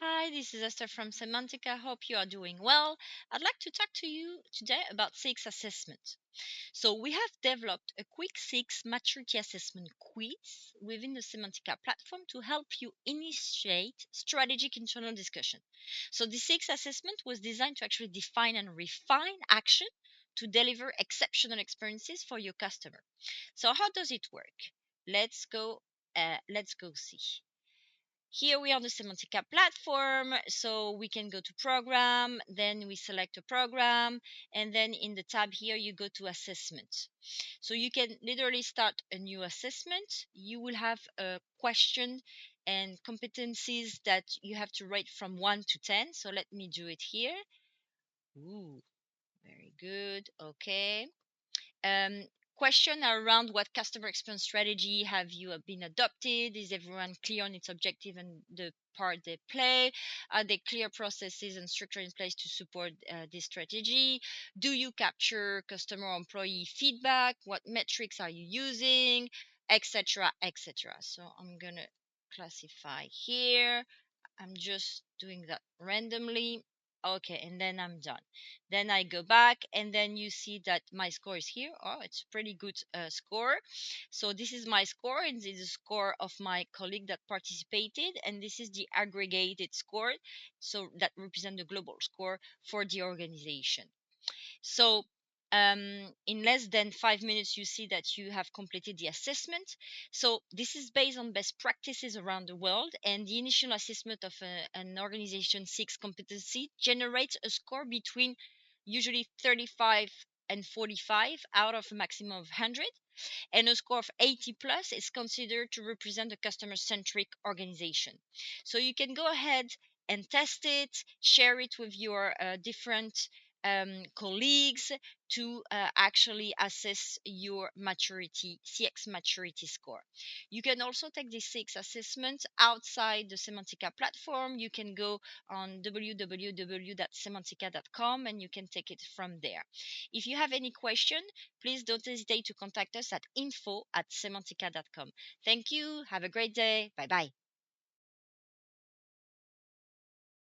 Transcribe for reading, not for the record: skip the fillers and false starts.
Hi, this is Esther from Cemantica. Hope you are doing well. I'd like to talk to you today about six assessment. So we have developed a quick six maturity assessment quiz within the Cemantica platform to help you initiate strategic internal discussion. So the six assessment was designed to actually define and refine action to deliver exceptional experiences for your customer. So how does it work? Let's go. Let's go see. Here we are on the Cemantica platform, so we can go to program, then we select a program, and then in the tab here you go to assessment. So you can literally start a new assessment. You will have a question and competencies that you have to rate from 1 to 10. So let me do it here. Ooh, very good. Okay. um, Question around what customer experience strategy have you been adopted? Is everyone clear on its objective and the part they play? Are there clear processes and structure in place to support this strategy? Do you capture customer or employee feedback? What metrics are you using, etc., etc.? So I'm gonna classify here. I'm just doing that randomly. Okay, and then I'm done. Then I go back, and then you see that my score is here. Oh, it's a pretty good score. So this is my score, and this is the score of my colleague that participated, and this is the aggregated score. So that represents the global score for the organization. So in less than 5 minutes, you see that you have completed the assessment. So this is based on best practices around the world, and the initial assessment of an organization six competency generates a score between usually 35 and 45 out of a maximum of 100, and a score of 80 plus is considered to represent a customer centric organization. So you can go ahead and test it, share it with your different colleagues to actually assess your maturity, CX maturity score. You can also take the six assessments outside the Cemantica platform. You can go on www.cemantica.com and you can take it from there. If you have any question, please don't hesitate to contact us at info@cemantica.com. Thank you. Have a great day. Bye bye.